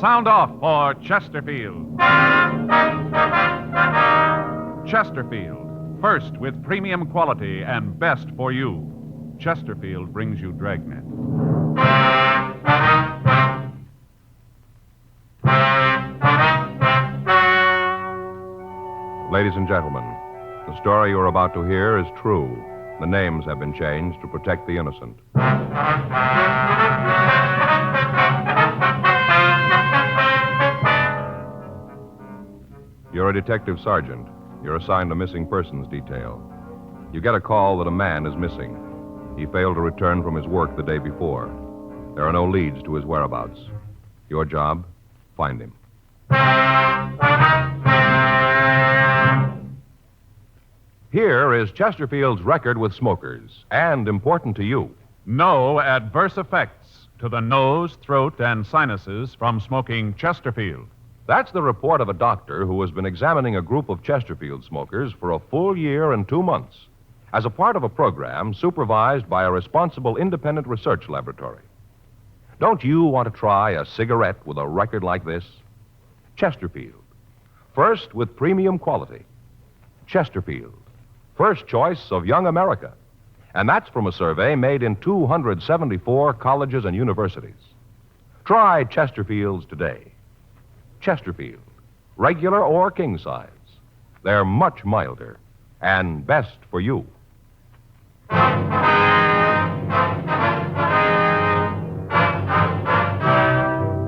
Sound off for Chesterfield. Chesterfield, first with premium quality and best for you. Chesterfield brings you Dragnet. Ladies and gentlemen, the story you're about to hear is true. The names have been changed to protect the innocent. You're a detective sergeant. You're assigned a missing persons detail. You get a call that a man is missing. He failed to return from his work the day before. There are no leads to his whereabouts. Your job, find him. Here is Chesterfield's record with smokers, and important to you. No adverse effects to the nose, throat, and sinuses from smoking Chesterfield. That's the report of a doctor who has been examining a group of Chesterfield smokers for a full year and 2 months as a part of a program supervised by a responsible independent research laboratory. Don't you want to try a cigarette with a record like this? Chesterfield, first with premium quality. Chesterfield, first choice of young America. And that's from a survey made in 274 colleges and universities. Try Chesterfields today. Chesterfield, regular or king size. They're much milder and best for you.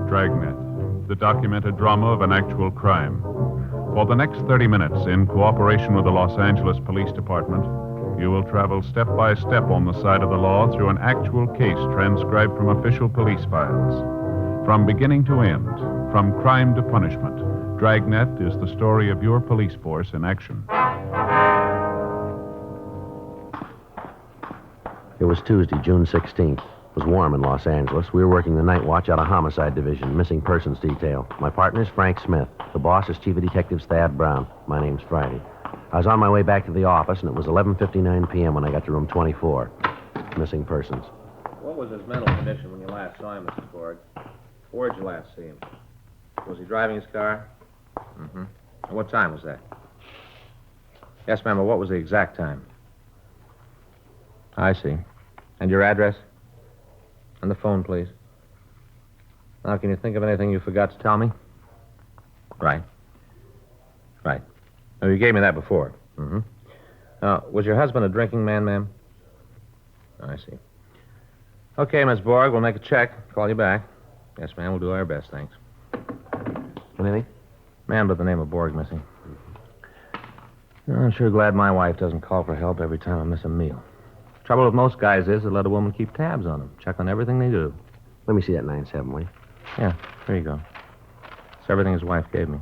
Dragnet, the documented drama of an actual crime. For the next 30 minutes, in cooperation with the Los Angeles Police Department, you will travel step by step on the side of the law through an actual case transcribed from official police files. From beginning to end, from crime to punishment, Dragnet is the story of your police force in action. It was Tuesday, June 16th. It was warm in Los Angeles. We were working the night watch out of Homicide Division, missing persons detail. My partner's Frank Smith. The boss is Chief of Detectives Thad Brown. My name's Friday. I was on my way back to the office, and it was 11:59 p.m. when I got to room 24. Missing persons. What was his mental condition when you last saw him, Mrs. Borg? Where'd you last see him? Was he driving his car? Mm-hmm. And what time was that? Yes, ma'am, but what was the exact time? I see. And your address? And the phone, please. Now, can you think of anything you forgot to tell me? Right. Right. Oh, you gave me that before. Mm-hmm. Was your husband a drinking man, ma'am? I see. Okay, Miss Borg, we'll make a check. Call you back. Yes, ma'am, we'll do our best, thanks. Anything? Man by the name of Borg missing. I'm sure glad my wife doesn't call for help every time I miss a meal. Trouble with most guys is they let a woman keep tabs on them, check on everything they do. Let me see that 9-7, will you? Yeah, here you go. It's everything his wife gave me.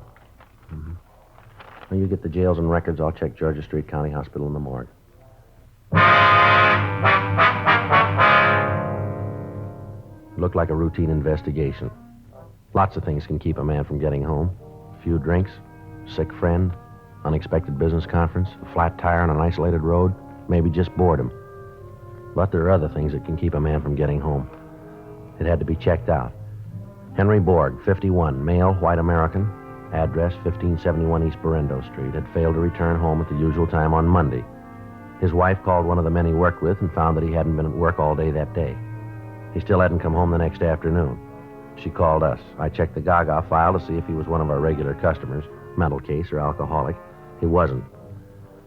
Mm-hmm. Well, you get the jails and records. I'll check Georgia Street County Hospital in the morgue. Looked like a routine investigation. Lots of things can keep a man from getting home. A few drinks, sick friend, unexpected business conference, a flat tire on an isolated road, maybe just boredom. But there are other things that can keep a man from getting home. It had to be checked out. Henry Borg, 51, male, white American, address 1571 East Berendo Street, had failed to return home at the usual time on Monday. His wife called one of the men he worked with and found that he hadn't been at work all day that day. He still hadn't come home the next afternoon. She called us. I checked the Gaga file to see if he was one of our regular customers, mental case or alcoholic. He wasn't.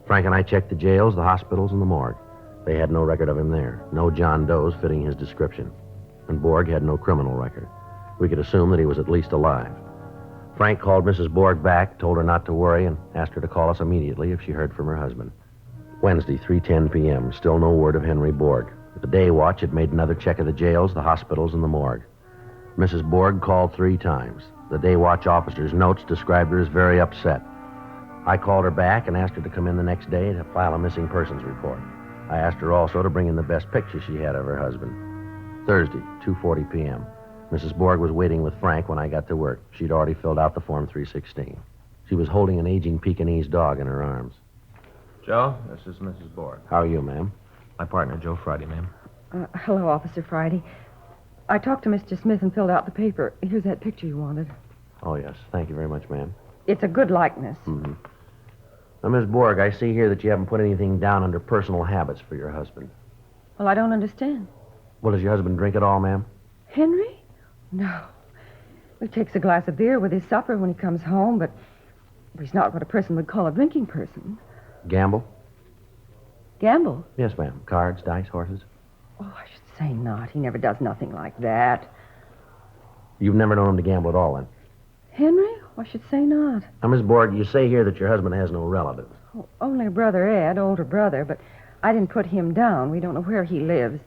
Frank and I checked the jails, the hospitals, and the morgue. They had no record of him there. No John Does fitting his description. And Borg had no criminal record. We could assume that he was at least alive. Frank called Mrs. Borg back, told her not to worry, and asked her to call us immediately if she heard from her husband. Wednesday, 3:10 p.m., still no word of Henry Borg. The day watch had made another check of the jails, the hospitals, and the morgue. Mrs. Borg called 3 times. The day watch officer's notes described her as very upset. I called her back and asked her to come in the next day to file a missing persons report. I asked her also to bring in the best picture she had of her husband. Thursday, 2:40 p.m. Mrs. Borg was waiting with Frank when I got to work. She'd already filled out the Form 316. She was holding an aging Pekingese dog in her arms. Joe, this is Mrs. Borg. How are you, ma'am? My partner, Joe Friday, ma'am. Hello, Officer Friday. I talked to Mr. Smith and filled out the paper. Here's that picture you wanted. Oh, yes. Thank you very much, ma'am. It's a good likeness. Mm-hmm. Now, Miss Borg, I see here that you haven't put anything down under personal habits for your husband. Well, I don't understand. Well, does your husband drink at all, ma'am? Henry? No. He takes a glass of beer with his supper when he comes home, but he's not what a person would call a drinking person. Gamble? Gamble? Yes, ma'am. Cards, dice, horses? Oh, I should say not. He never does nothing like that. You've never known him to gamble at all, then? Henry? I should say not. Now, Miss Borg, you say here that your husband has no relatives. Oh, only brother Ed, older brother, but I didn't put him down. We don't know where he lives.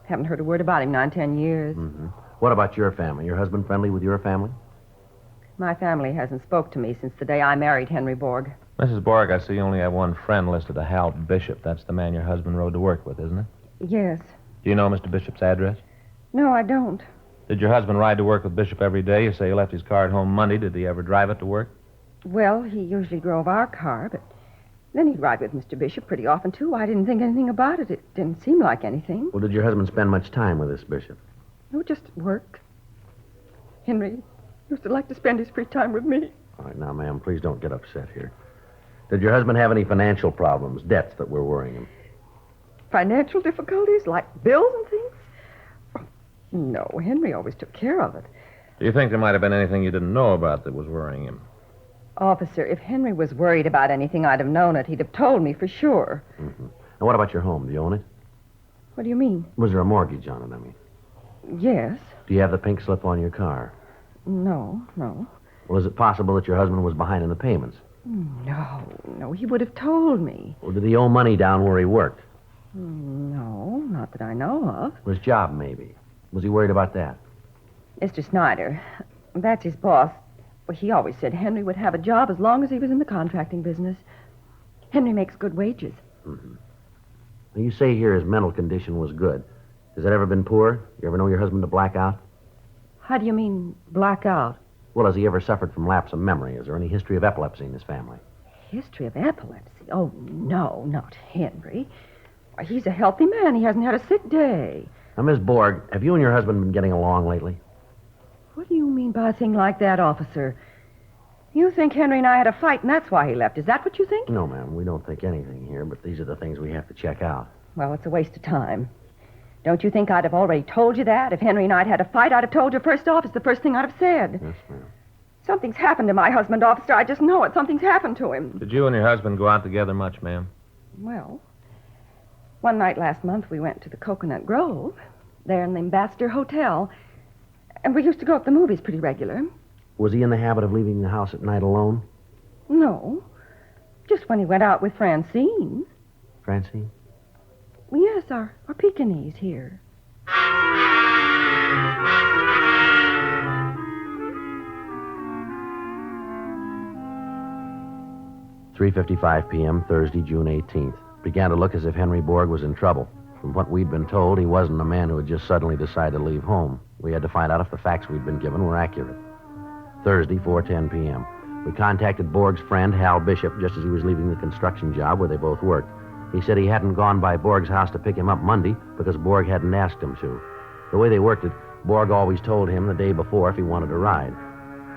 Haven't heard a word about him 9-10 years. Mm-hmm. What about your family? Your husband friendly with your family? My family hasn't spoke to me since the day I married Henry Borg. Mrs. Borg, I see you only have one friend listed, a Hal Bishop. That's the man your husband rode to work with, isn't it? Yes. Do you know Mr. Bishop's address? No, I don't. Did your husband ride to work with Bishop every day? You say he left his car at home Monday. Did he ever drive it to work? Well, he usually drove our car, but then he'd ride with Mr. Bishop pretty often, too. I didn't think anything about it. It didn't seem like anything. Well, did your husband spend much time with this Bishop? No, just work. Henry used to like to spend his free time with me. All right, now, ma'am, please don't get upset here. Did your husband have any financial problems, debts that were worrying him? Financial difficulties, like bills and things? Oh, no, Henry always took care of it. Do you think there might have been anything you didn't know about that was worrying him? Officer, if Henry was worried about anything, I'd have known it. He'd have told me for sure. Mm-hmm. Now, what about your home? Do you own it? What do you mean? Was there a mortgage on it, I mean? Yes. Do you have the pink slip on your car? No. Well, is it possible that your husband was behind in the payments? No, he would have told me. Well, did he owe money down where he worked? No, not that I know of. His job, maybe. Was he worried about that? Mr. Snyder, that's his boss. Well, he always said Henry would have a job as long as he was in the contracting business. Henry makes good wages. Mm-hmm. Now, you say here his mental condition was good. Has that ever been poor? You ever know your husband to black out? How do you mean, black out? Well, has he ever suffered from lapse of memory? Is there any history of epilepsy in his family? History of epilepsy? Oh, no, not Henry. Why, he's a healthy man. He hasn't had a sick day. Now, Miss Borg, have you and your husband been getting along lately? What do you mean by a thing like that, officer? You think Henry and I had a fight, and that's why he left. Is that what you think? No, ma'am. We don't think anything here, but these are the things we have to check out. Well, it's a waste of time. Don't you think I'd have already told you that? If Henry and I'd had a fight, I'd have told you first off. It's the first thing I'd have said. Yes, ma'am. Something's happened to my husband, officer. I just know it. Something's happened to him. Did you and your husband go out together much, ma'am? Well, one night last month we went to the Coconut Grove, there in the Ambassador Hotel, and we used to go up the movies pretty regular. Was he in the habit of leaving the house at night alone? No, just when he went out with Francine. Francine? Yes, our Pekingese here. 3:55 p.m., Thursday, June 18th. Began to look as if Henry Borg was in trouble. From what we'd been told, he wasn't a man who had just suddenly decided to leave home. We had to find out if the facts we'd been given were accurate. Thursday, 4:10 p.m. We contacted Borg's friend, Hal Bishop, just as he was leaving the construction job where they both worked. He said he hadn't gone by Borg's house to pick him up Monday because Borg hadn't asked him to. The way they worked it, Borg always told him the day before if he wanted to ride.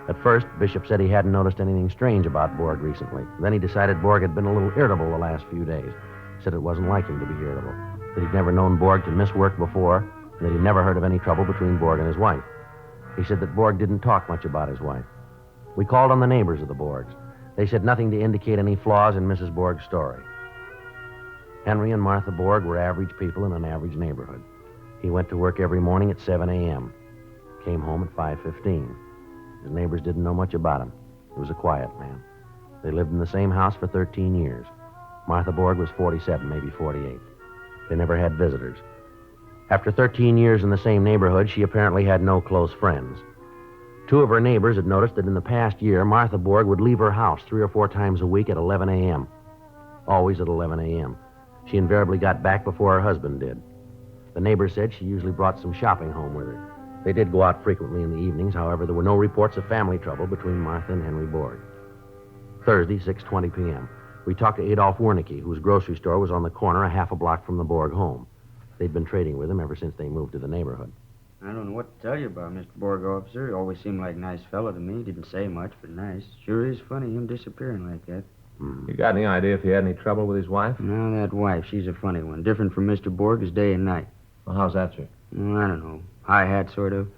At first, Bishop said he hadn't noticed anything strange about Borg recently. Then he decided Borg had been a little irritable the last few days. Said it wasn't like him to be irritable. That he'd never known Borg to miss work before, and that he'd never heard of any trouble between Borg and his wife. He said that Borg didn't talk much about his wife. We called on the neighbors of the Borgs. They said nothing to indicate any flaws in Mrs. Borg's story. Henry and Martha Borg were average people in an average neighborhood. He went to work every morning at 7 a.m. Came home at 5:15. His neighbors didn't know much about him. He was a quiet man. They lived in the same house for 13 years. Martha Borg was 47, maybe 48. They never had visitors. After 13 years in the same neighborhood, she apparently had no close friends. Two of her neighbors had noticed that in the past year, Martha Borg would leave her house 3 or 4 times a week at 11 a.m. Always at 11 a.m. She invariably got back before her husband did. The neighbors said she usually brought some shopping home with her. They did go out frequently in the evenings. However, there were no reports of family trouble between Martha and Henry Borg. Thursday, 6:20 p.m. We talked to Adolph Wernicke, whose grocery store was on the corner a half a block from the Borg home. They'd been trading with him ever since they moved to the neighborhood. I don't know what to tell you about Mr. Borg, officer. He always seemed like a nice fellow to me. Didn't say much, but nice. Sure is funny, him disappearing like that. You got any idea if he had any trouble with his wife? Now, that wife, she's a funny one. Different from Mr. Borg as day and night. Well, how's that, sir? Well, I don't know. High hat, sort of.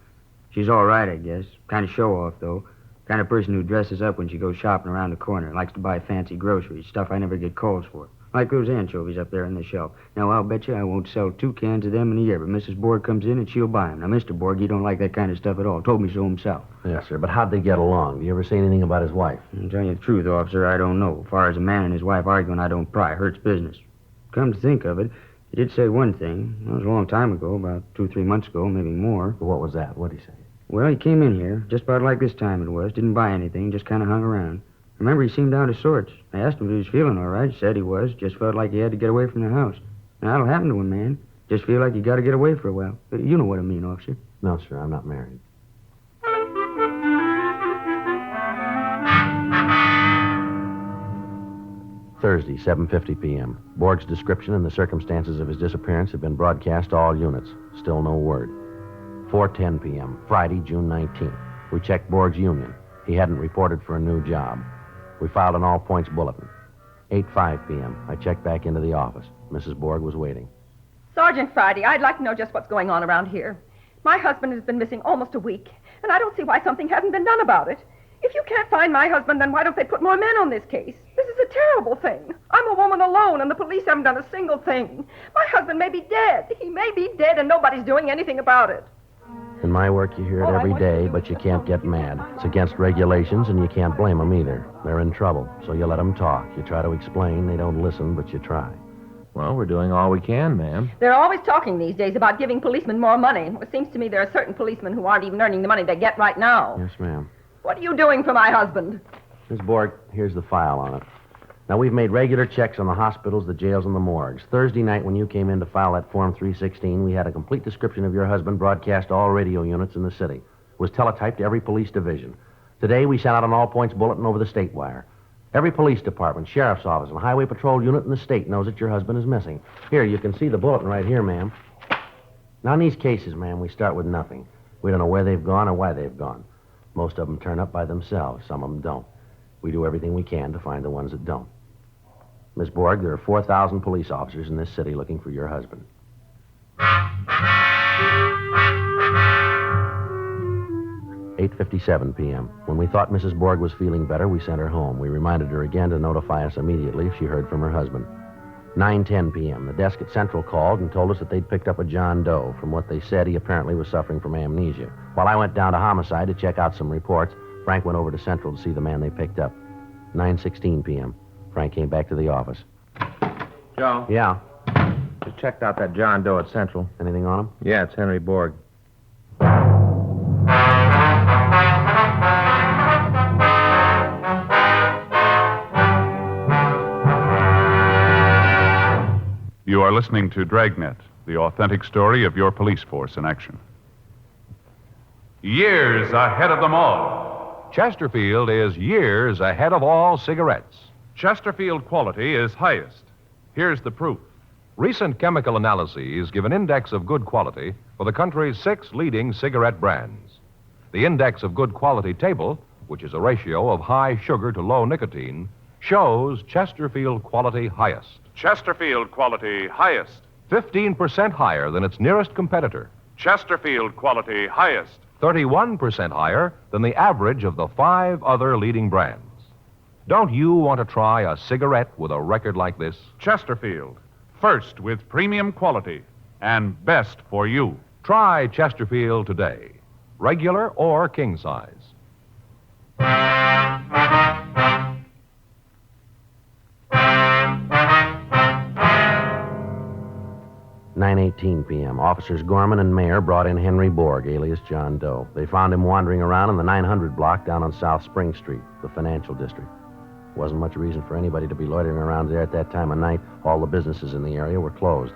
She's all right, I guess. Kind of show-off, though. Kind of person who dresses up when she goes shopping around the corner. Likes to buy fancy groceries, stuff I never get calls for. Like those anchovies up there on the shelf. Now, I'll bet you I won't sell 2 cans of them in a year, but Mrs. Borg comes in and she'll buy them. Now, Mr. Borg, he don't like that kind of stuff at all. Told me so himself. Yes, sir, but how'd they get along? Do you ever say anything about his wife? To tell you the truth, officer, I don't know. As far as a man and his wife arguing, I don't pry. Hurts business. Come to think of it, he did say one thing. That was a long time ago, about 2 or 3 months ago, maybe more. What was that? What'd he say? Well, he came in here, just about like this time it was. Didn't buy anything, just kind of hung around. Remember, he seemed out of sorts. I asked him if he was feeling all right. He said he was. Just felt like he had to get away from the house. Now, that'll happen to a man. Just feel like you got to get away for a while. You know what I mean, officer. No, sir, I'm not married. Thursday, 7:50 p.m. Borg's description and the circumstances of his disappearance have been broadcast to all units. Still no word. 4:10 p.m., Friday, June 19th. We checked Borg's union. He hadn't reported for a new job. We filed an all-points bulletin. 8:05 p.m., I checked back into the office. Mrs. Borg was waiting. Sergeant Friday, I'd like to know just what's going on around here. My husband has been missing almost a week, and I don't see why something hasn't been done about it. If you can't find my husband, then why don't they put more men on this case? This is a terrible thing. I'm a woman alone, and the police haven't done a single thing. My husband may be dead. He may be dead, and nobody's doing anything about it. In my work, you hear it every day, but you can't get mad. It's against regulations, and you can't blame them either. They're in trouble, so you let them talk. You try to explain. They don't listen, but you try. Well, we're doing all we can, ma'am. They're always talking these days about giving policemen more money. It seems to me there are certain policemen who aren't even earning the money they get right now. Yes, ma'am. What are you doing for my husband? Miss Borg, here's the file on it. Now, we've made regular checks on the hospitals, the jails, and the morgues. Thursday night, when you came in to file that Form 316, we had a complete description of your husband broadcast to all radio units in the city. It was teletyped to every police division. Today, we sent out an all-points bulletin over the state wire. Every police department, sheriff's office, and highway patrol unit in the state knows that your husband is missing. Here, you can see the bulletin right here, ma'am. Now, in these cases, ma'am, we start with nothing. We don't know where they've gone or why they've gone. Most of them turn up by themselves. Some of them don't. We do everything we can to find the ones that don't. Miss Borg, there are 4,000 police officers in this city looking for your husband. 8:57 p.m. When we thought Mrs. Borg was feeling better, we sent her home. We reminded her again to notify us immediately if she heard from her husband. 9:10 p.m. The desk at Central called and told us that they'd picked up a John Doe. From what they said, he apparently was suffering from amnesia. While I went down to Homicide to check out some reports, Frank went over to Central to see the man they picked up. 9:16 p.m. Frank came back to the office. Joe? Yeah. Just checked out that John Doe at Central. Anything on him? Yeah, it's Henry Borg. You are listening to Dragnet, the authentic story of your police force in action. Years ahead of them all. Chesterfield is years ahead of all cigarettes. Chesterfield quality is highest. Here's the proof. Recent chemical analyses give an index of good quality for the country's 6 leading cigarette brands. The index of good quality table, which is a ratio of high sugar to low nicotine, shows Chesterfield quality highest. Chesterfield quality highest. 15% higher than its nearest competitor. Chesterfield quality highest. 31% higher than the average of the 5 other leading brands. Don't you want to try a cigarette with a record like this? Chesterfield, first with premium quality and best for you. Try Chesterfield today, regular or king size. 9:18 p.m. Officers Gorman and Mayer brought in Henry Borg, alias John Doe. They found him wandering around in the 900 block down on South Spring Street, the financial district. Wasn't much reason for anybody to be loitering around there at that time of night. All the businesses in the area were closed.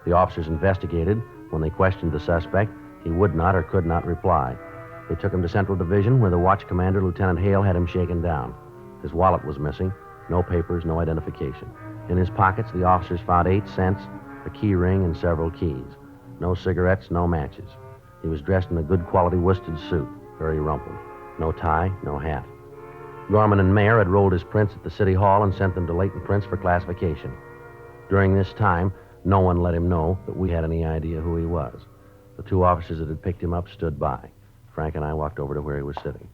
The officers investigated. When they questioned the suspect, he would not or could not reply. They took him to Central Division, where the watch commander, Lieutenant Hale, had him shaken down. His wallet was missing. No papers, no identification. In his pockets, the officers found 8 cents, a key ring, and several keys. No cigarettes, no matches. He was dressed in a good quality worsted suit, very rumpled. No tie, no hat. Gorman and Mayer had rolled his prints at the city hall and sent them to Leighton Prints for classification. During this time, no one let him know that we had any idea who he was. The two officers that had picked him up stood by. Frank and I walked over to where he was sitting.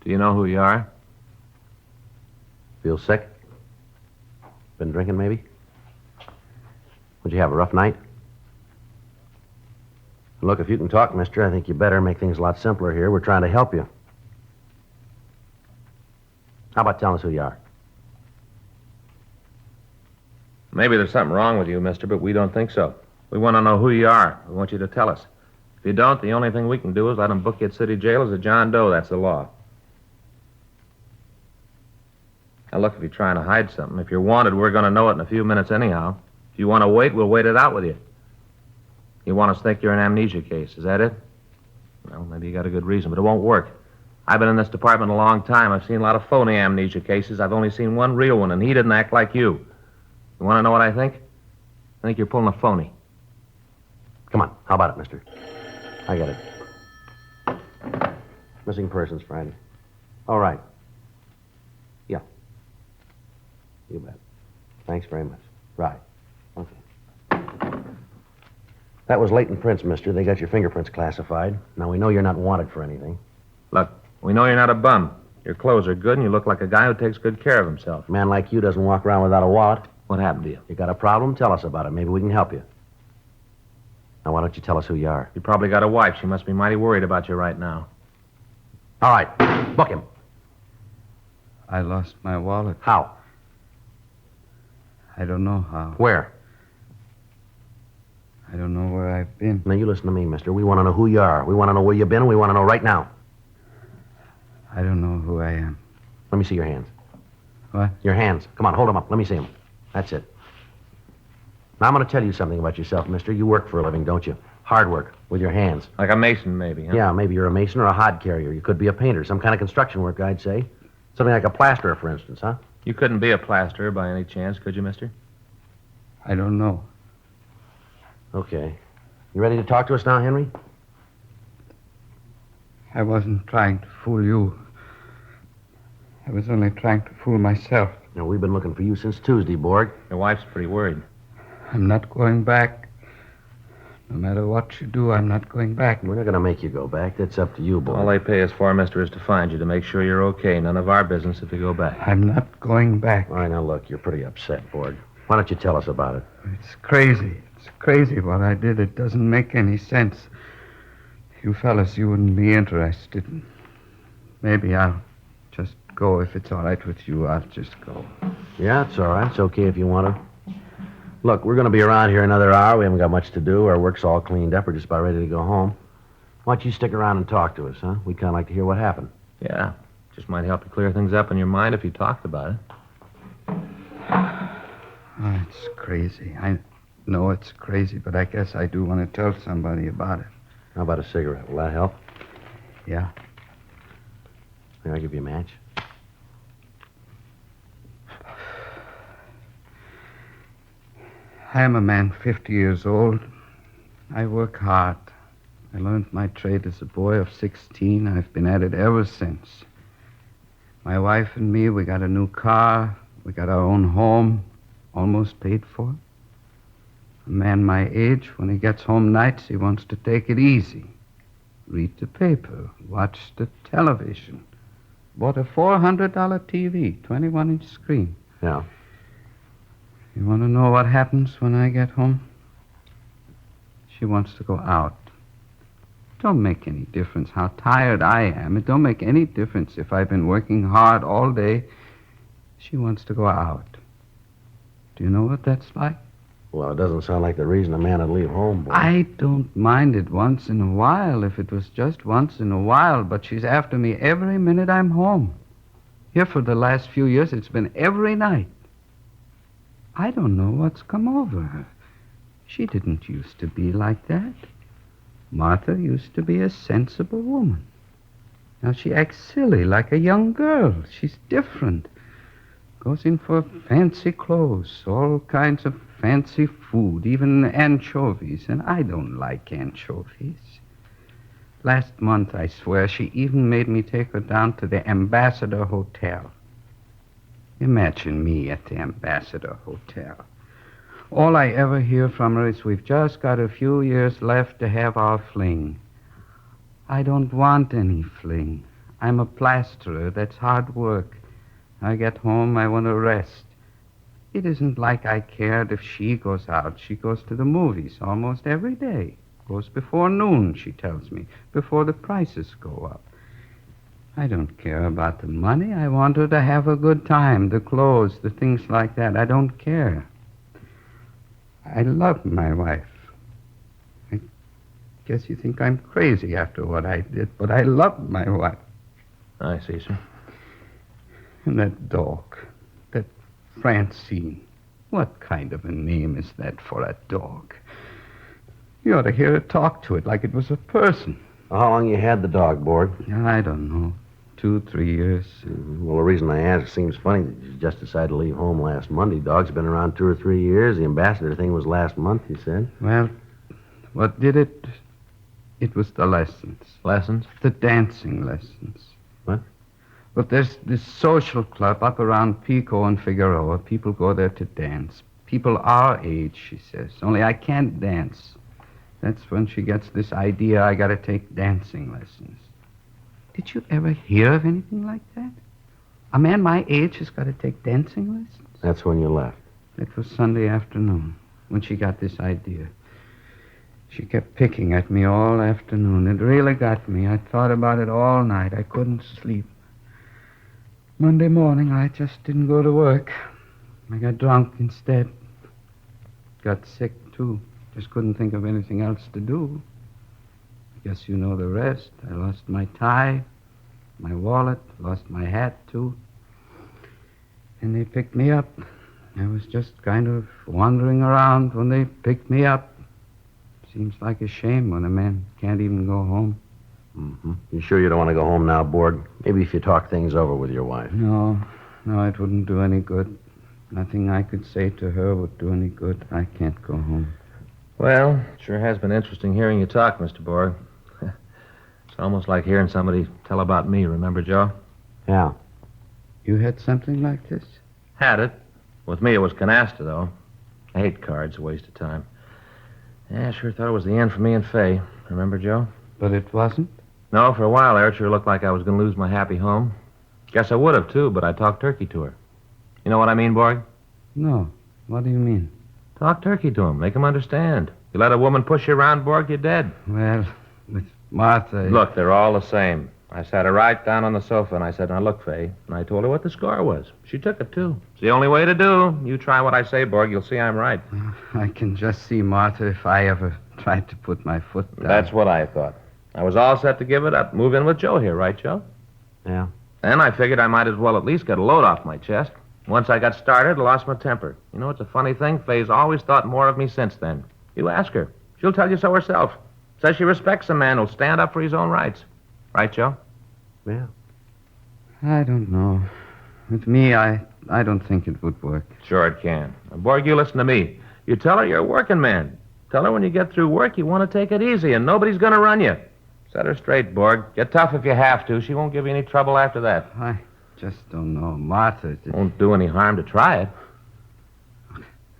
Do you know who you are? Feel sick? Been drinking, maybe? Would you have a rough night? Look, if you can talk, mister, I think you better make things a lot simpler here. We're trying to help you. How about telling us who you are? Maybe there's something wrong with you, mister, but we don't think so. We want to know who you are. We want you to tell us. If you don't, the only thing we can do is let them book you at city jail as a John Doe. That's the law. Now, look, if you're trying to hide something, if you're wanted, we're going to know it in a few minutes anyhow. If you want to wait, we'll wait it out with you. You want us to think you're an amnesia case, is that it? Well, maybe you got a good reason, but it won't work. I've been in this department a long time. I've seen a lot of phony amnesia cases. I've only seen one real one, and he didn't act like you. You want to know what I think? I think you're pulling a phony. Come on, how about it, mister? I get it. Missing persons, Friday. All right. Yeah. You bet. Thanks very much. Right. Okay. That was Leighton Prints, mister. They got your fingerprints classified. Now, we know you're not wanted for anything. Look, we know you're not a bum. Your clothes are good, and you look like a guy who takes good care of himself. A man like you doesn't walk around without a wallet. What happened to you? You got a problem? Tell us about it. Maybe we can help you. Now, why don't you tell us who you are? You probably got a wife. She must be mighty worried about you right now. All right. Book him. I lost my wallet. How? I don't know how. Where? I don't know where I've been. Now, you listen to me, mister. We want to know who you are. We want to know where you've been, and we want to know right now. I don't know who I am. Let me see your hands. What? Your hands. Come on, hold them up. Let me see them. That's it. Now, I'm going to tell you something about yourself, mister. You work for a living, don't you? Hard work, with your hands. Like a mason, maybe, huh? Yeah, maybe you're a mason or a hod carrier. You could be a painter, some kind of construction work, I'd say. Something like a plasterer, for instance, huh? You couldn't be a plasterer by any chance, could you, mister? I don't know. Okay. You ready to talk to us now, Henry? I wasn't trying to fool you. I was only trying to fool myself. Now, we've been looking for you since Tuesday, Borg. Your wife's pretty worried. I'm not going back. No matter what you do, I'm not going back. We're not going to make you go back. That's up to you, Borg. All they pay us for, mister, is to find you, to make sure you're okay. None of our business if you go back. I'm not going back. All right, now, look, you're pretty upset, Borg. Why don't you tell us about it? It's crazy. It's crazy what I did. It doesn't make any sense. You fellas, you wouldn't be interested. Maybe I'll just go if it's all right with you. I'll just go. Yeah, it's all right. It's okay if you want to. Look, we're going to be around here another hour. We haven't got much to do. Our work's all cleaned up. We're just about ready to go home. Why don't you stick around and talk to us, huh? We'd kind of like to hear what happened. Yeah, just might help you clear things up in your mind if you talked about it. Oh, it's crazy. I know it's crazy, but I guess I do want to tell somebody about it. How about a cigarette? Will that help? Yeah. Here, I'll give you a match. I am a man 50 years old. I work hard. I learned my trade as a boy of 16. I've been at it ever since. My wife and me, we got a new car. We got our own home, almost paid for. A man my age, when he gets home nights, he wants to take it easy. Read the paper, watch the television. Bought a $400 TV, 21-inch screen. Yeah. You want to know what happens when I get home? She wants to go out. It don't make any difference how tired I am. It don't make any difference if I've been working hard all day. She wants to go out. Do you know what that's like? Well, it doesn't sound like the reason a man would leave home, boy. I don't mind it once in a while, if it was just once in a while, but she's after me every minute I'm home. Here for the last few years, it's been every night. I don't know what's come over her. She didn't used to be like that. Martha used to be a sensible woman. Now she acts silly like a young girl. She's different. Goes in for fancy clothes, all kinds of fancy food, even anchovies, and I don't like anchovies. Last month, I swear, she even made me take her down to the Ambassador Hotel. Imagine me at the Ambassador Hotel. All I ever hear from her is we've just got a few years left to have our fling. I don't want any fling. I'm a plasterer. That's hard work. I get home, I want to rest. It isn't like I cared if she goes out. She goes to the movies almost every day. Goes before noon, she tells me, before the prices go up. I don't care about the money. I want her to have a good time, the clothes, the things like that. I don't care. I love my wife. I guess you think I'm crazy after what I did, but I love my wife. I see, sir. And that dog, that Francine, what kind of a name is that for a dog? You ought to hear her talk to it like it was a person. How long you had the dog, Borg? I don't know. 2, 3 years. Well, the reason I ask, it seems funny that you just decided to leave home last Monday. Dog's been around 2 or 3 years. The ambassador thing was last month, you said. Well, what did it? It was the lessons. Lessons? The dancing lessons. What? But there's this social club up around Pico and Figueroa. People go there to dance. People our age, she says. Only I can't dance. That's when she gets this idea I gotta take dancing lessons. Did you ever hear of anything like that? A man my age has got to take dancing lessons? That's when you left. It was Sunday afternoon when she got this idea. She kept picking at me all afternoon. It really got me. I thought about it all night. I couldn't sleep. Monday morning, I just didn't go to work. I got drunk instead. Got sick, too. Just couldn't think of anything else to do. I guess you know the rest. I lost my tie, my wallet, lost my hat, too. And they picked me up. I was just kind of wandering around when they picked me up. Seems like a shame when a man can't even go home. Mm-hmm. You sure you don't want to go home now, Borg? Maybe if you talk things over with your wife. No, it wouldn't do any good. Nothing I could say to her would do any good. I can't go home. Well, it sure has been interesting hearing you talk, Mr. Borg. It's almost like hearing somebody tell about me, remember, Joe? Yeah. You had something like this? Had it. With me, it was canasta, though. I hate cards, a waste of time. Yeah, I sure thought it was the end for me and Fay. Remember, Joe? But it wasn't? No, for a while there, it sure looked like I was going to lose my happy home. Guess I would have, too, but I talked turkey to her. You know what I mean, Borg? No. What do you mean? Talk turkey to him. Make him understand. You let a woman push you around, Borg, you're dead. Well, with Martha... Look, they're all the same. I sat her right down on the sofa, and I said, now, look, Fay. And I told her what the score was. She took it, too. It's the only way to do. You try what I say, Borg. You'll see I'm right. I can just see Martha if I ever tried to put my foot down. That's what I thought. I was all set to give it up. Move in with Joe here, right, Joe? Yeah. Then I figured I might as well at least get a load off my chest. Once I got started, I lost my temper. You know, it's a funny thing. Fay's always thought more of me since then. You ask her. She'll tell you so herself. Says she respects a man who'll stand up for his own rights. Right, Joe? Yeah. I don't know. With me, I don't think it would work. Sure it can. Now, Borg, you listen to me. You tell her you're a working man. Tell her when you get through work, you want to take it easy, and nobody's going to run you. Set her straight, Borg. Get tough if you have to. She won't give you any trouble after that. I just don't know. Martha... Won't do any harm to try it.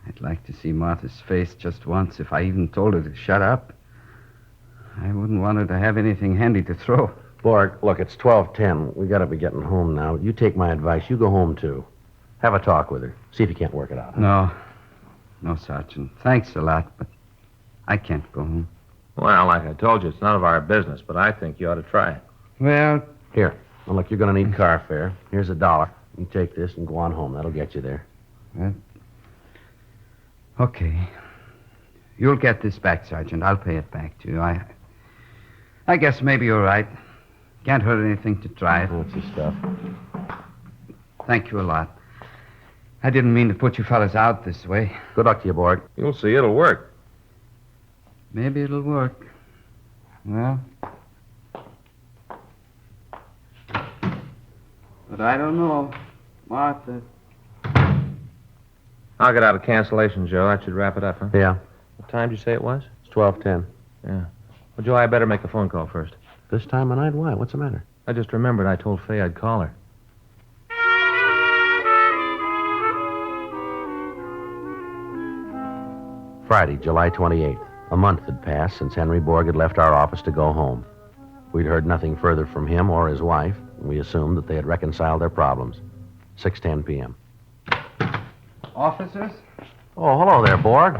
I'd like to see Martha's face just once if I even told her to shut up. I wouldn't want her to have anything handy to throw. Borg, look, it's 12:10. We got to be getting home now. You take my advice. You go home, too. Have a talk with her. See if you can't work it out. No, Sergeant. Thanks a lot, but I can't go home. Well, like I told you, it's none of our business, but I think you ought to try it. Well... Here. Well, look, you're going to need car fare. Here's $1. You take this and go on home. That'll get you there. Well, okay. You'll get this back, Sergeant. I'll pay it back to you. I guess maybe you're right. Can't hurt anything to try it. That's the stuff. Thank you a lot. I didn't mean to put you fellas out this way. Good luck to you, Borg. You'll see, it'll work. Maybe it'll work. Well... But I don't know. Martha... I'll get out a cancellation, Joe. That should wrap it up, huh? Yeah, What time did you say it was? it's 12:10. Yeah. Well, Joe, I better make a phone call first. This time of night? Why? What's the matter? I just remembered I told Faye I'd call her. Friday, July 28th. A month had passed since Henry Borg had left our office to go home. We'd heard nothing further from him or his wife, and we assumed that they had reconciled their problems. 6:10 p.m. Officers? Oh, hello there, Borg.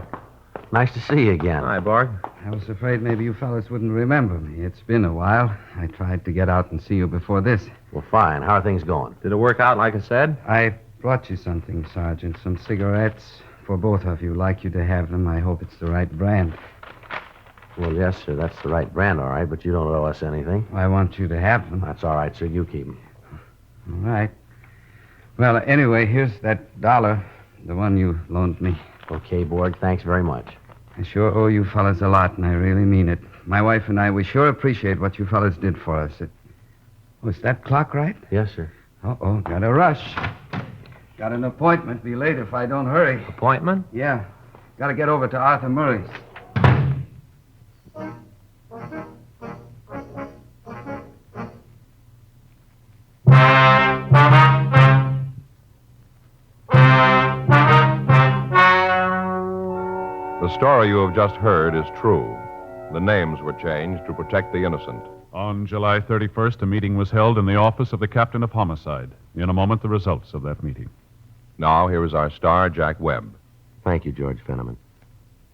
Nice to see you again. Hi, Borg. I was afraid maybe you fellas wouldn't remember me. It's been a while. I tried to get out and see you before this. Well, fine. How are things going? Did it work out like I said? I brought you something, Sergeant. Some cigarettes for both of you. Like you to have them. I hope it's the right brand. Well, yes, sir. That's the right brand, all right, but you don't owe us anything. I want you to have them. That's all right, sir. You keep them. All right. Well, anyway, here's that $1, the one you loaned me. Okay, Borg. Thanks very much. I sure owe you fellas a lot, and I really mean it. My wife and I, we sure appreciate what you fellas did for us. Was that clock right? Yes, sir. Uh-oh, gotta rush. Got an appointment. Be late if I don't hurry. Appointment? Yeah. Gotta get over to Arthur Murray's. The story you have just heard is true. The names were changed to protect the innocent. On July 31st, a meeting was held in the office of the captain of homicide. In a moment, the results of that meeting. Now, here is our star, Jack Webb. Thank you, George Fenneman.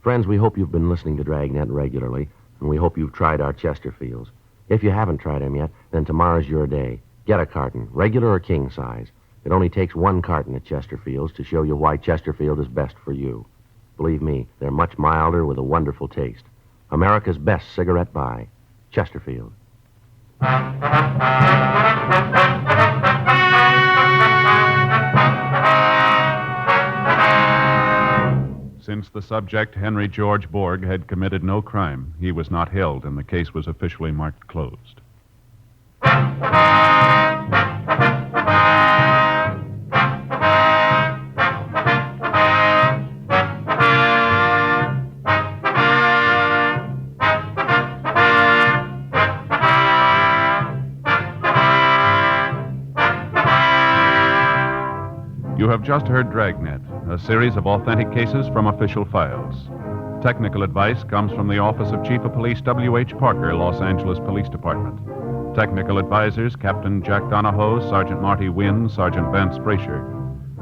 Friends, we hope you've been listening to Dragnet regularly, and we hope you've tried our Chesterfields. If you haven't tried them yet, then tomorrow's your day. Get a carton, regular or king size. It only takes one carton at Chesterfield's to show you why Chesterfield is best for you. Believe me, they're much milder with a wonderful taste. America's best cigarette buy, Chesterfield. Since the subject, Henry George Borg, had committed no crime, he was not held, and the case was officially marked closed. You have just heard Dragnet, a series of authentic cases from official files. Technical advice comes from the Office of Chief of Police W.H. Parker, Los Angeles Police Department. Technical advisors Captain Jack Donahoe, Sergeant Marty Wynn, Sergeant Vance Brasher.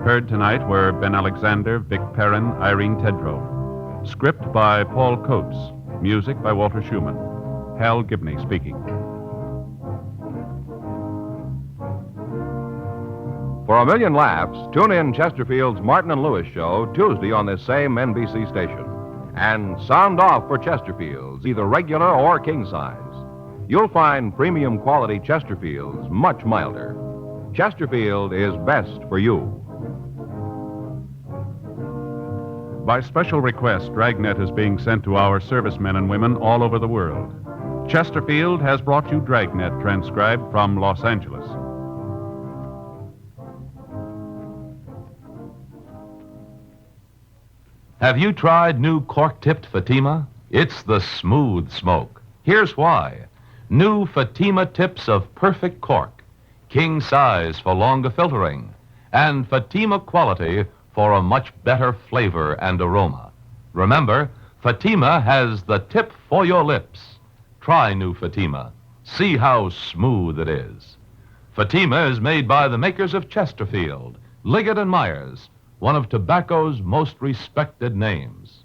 Heard tonight were Ben Alexander, Vic Perrin, Irene Tedrow. Script by Paul Coates. Music by Walter Schumann. Hal Gibney speaking. For a million laughs, tune in Chesterfield's Martin and Lewis show Tuesday on this same NBC station. And sound off for Chesterfield's, either regular or king size. You'll find premium quality Chesterfield's much milder. Chesterfield is best for you. By special request, Dragnet is being sent to our servicemen and women all over the world. Chesterfield has brought you Dragnet, transcribed from Los Angeles. Have you tried new cork-tipped Fatima? It's the smooth smoke. Here's why. New Fatima tips of perfect cork, king size for longer filtering, and Fatima quality for a much better flavor and aroma. Remember, Fatima has the tip for your lips. Try new Fatima. See how smooth it is. Fatima is made by the makers of Chesterfield, Liggett and Myers, one of tobacco's most respected names.